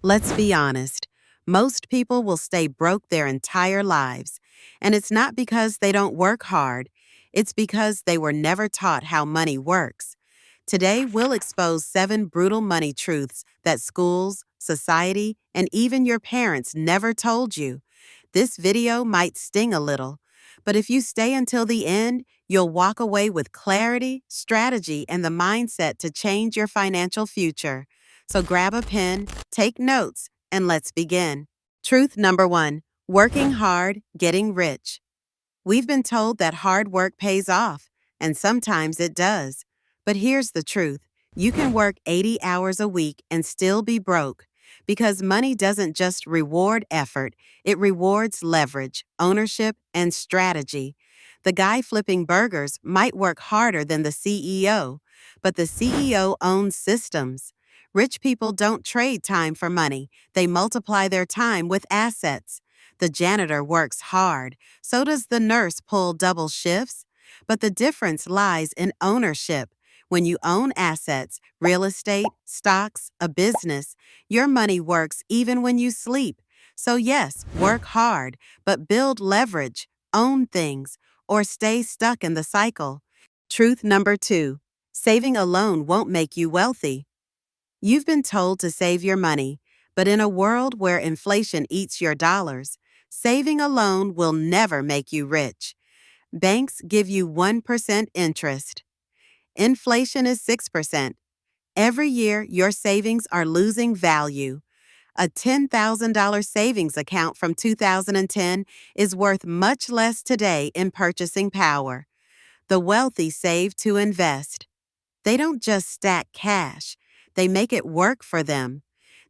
Let's be honest. Most people will stay broke their entire lives. And it's not because they don't work hard, it's because they were never taught how money works. Today, we'll expose 7 brutal money truths that schools, society, and even your parents never told you. This video might sting a little, but if you stay until the end, you'll walk away with clarity, strategy, and the mindset to change your financial future. So grab a pen, take notes, and let's begin. Truth number 1. Working hard, getting rich. We've been told that hard work pays off, and sometimes it does. But here's the truth. You can work 80 hours a week and still be broke because money doesn't just reward effort, it rewards leverage, ownership, and strategy. The guy flipping burgers might work harder than the CEO, but the CEO owns systems. Rich people don't trade time for money, they multiply their time with assets. The janitor works hard, so does the nurse pull double shifts. But the difference lies in ownership. When you own assets, real estate, stocks, a business, your money works even when you sleep. So yes, work hard, but build leverage, own things, or stay stuck in the cycle. Truth number 2. Saving alone won't make you wealthy. You've been told to save your money, but in a world where inflation eats your dollars, saving alone will never make you rich. Banks give you 1% interest. Inflation is 6%. Every year, your savings are losing value. A $10,000 savings account from 2010 is worth much less today in purchasing power. The wealthy save to invest. They don't just stack cash, they make it work for them.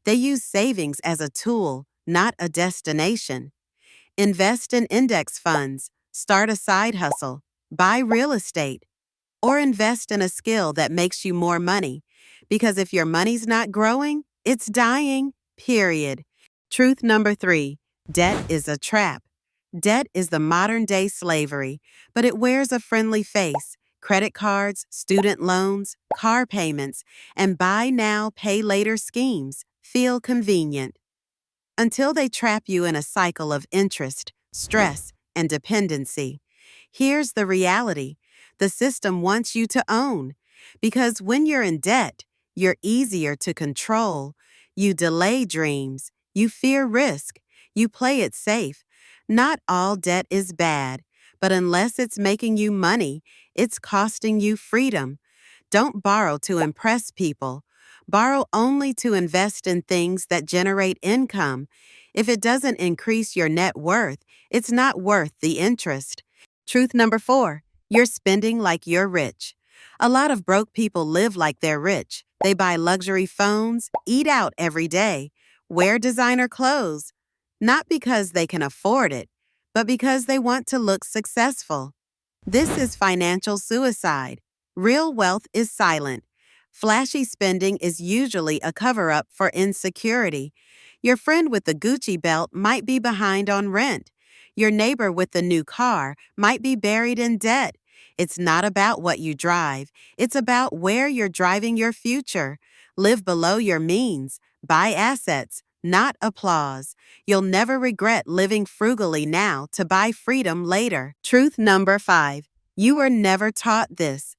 They use savings as a tool, not a destination. Invest in index funds, start a side hustle, buy real estate, or invest in a skill that makes you more money. Because if your money's not growing, it's dying, period. Truth number 3. Debt is a trap. Debt is the modern-day slavery, but it wears a friendly face. Credit cards, student loans, car payments, and buy now, pay later schemes feel convenient until they trap you in a cycle of interest, stress, and dependency. Here's the reality. The system wants you to own, because when you're in debt, you're easier to control. You delay dreams. You fear risk. You play it safe. Not all debt is bad, but unless it's making you money, it's costing you freedom. Don't borrow to impress people. Borrow only to invest in things that generate income. If it doesn't increase your net worth, it's not worth the interest. Truth number 4. You're spending like you're rich. A lot of broke people live like they're rich. They buy luxury phones, eat out every day, wear designer clothes, not because they can afford it, but because they want to look successful. This is financial suicide. Real wealth is silent. Flashy spending is usually a cover-up for insecurity. Your friend with the Gucci belt might be behind on rent. Your neighbor with the new car might be buried in debt. It's not about what you drive. It's about where you're driving your future. Live below your means. Buy assets, not applause. You'll never regret living frugally now to buy freedom later. Truth number 5. You were never taught this.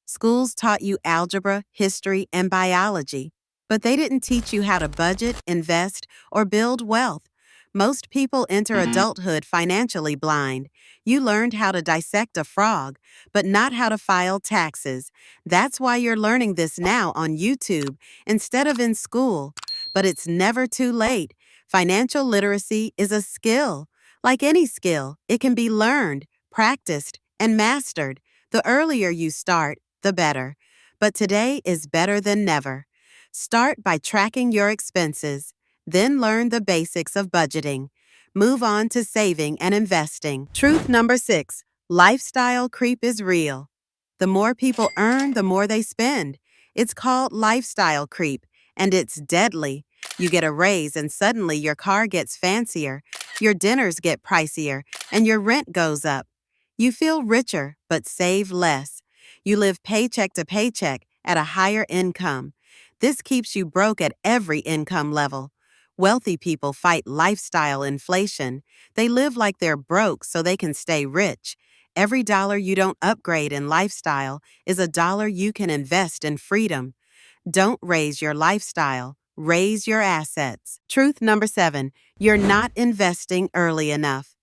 Schools taught you algebra, history, and biology, but they didn't teach you how to budget, invest, or build wealth. Most people enter adulthood financially blind. You learned how to dissect a frog, but not how to file taxes. That's why you're learning this now on YouTube instead of in school. But it's never too late. Financial literacy is a skill. Like any skill, it can be learned, practiced, and mastered. The earlier you start, the better. But today is better than never. Start by tracking your expenses. Then learn the basics of budgeting. Move on to saving and investing. Truth number 6. Lifestyle creep is real. The more people earn, the more they spend. It's called lifestyle creep, and it's deadly. You get a raise and suddenly your car gets fancier, your dinners get pricier, and your rent goes up. You feel richer, but save less. You live paycheck to paycheck at a higher income. This keeps you broke at every income level. Wealthy people fight lifestyle inflation. They live like they're broke so they can stay rich. Every dollar you don't upgrade in lifestyle is a dollar you can invest in freedom. Don't raise your lifestyle, raise your assets. Truth number 7, you're not investing early enough.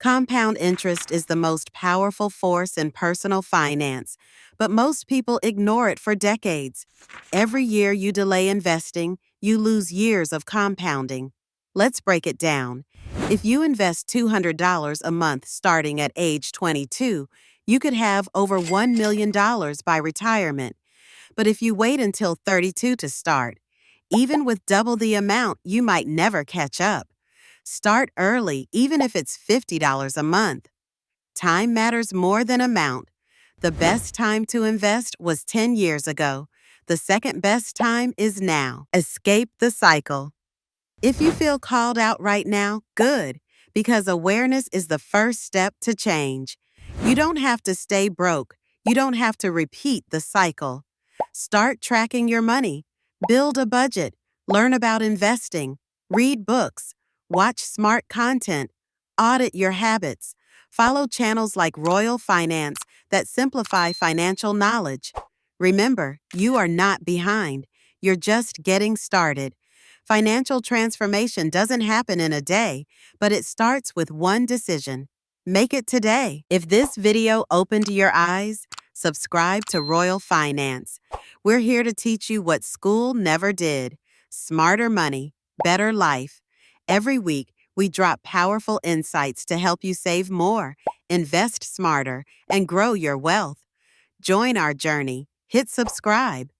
Compound interest is the most powerful force in personal finance, but most people ignore it for decades. Every year you delay investing, you lose years of compounding. Let's break it down. If you invest $200 a month starting at age 22, you could have over $1 million by retirement. But if you wait until 32 to start, even with double the amount, you might never catch up. Start early, even if it's $50 a month. Time matters more than amount. The best time to invest was 10 years ago. The second best time is now. Escape the cycle. If you feel called out right now, good, because awareness is the first step to change. You don't have to stay broke. You don't have to repeat the cycle. Start tracking your money. Build a budget. Learn about investing. Read books. Watch smart content. Audit your habits. Follow channels like Royal Finance that simplify financial knowledge. Remember, you are not behind. You're just getting started. Financial transformation doesn't happen in a day, but it starts with one decision. Make it today. If this video opened your eyes, subscribe to Royal Finance. We're here to teach you what school never did. Smarter money, better life. Every week, we drop powerful insights to help you save more, invest smarter, and grow your wealth. Join our journey. Hit subscribe.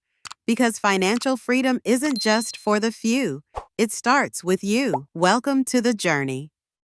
Because financial freedom isn't just for the few. It starts with you. Welcome to the journey.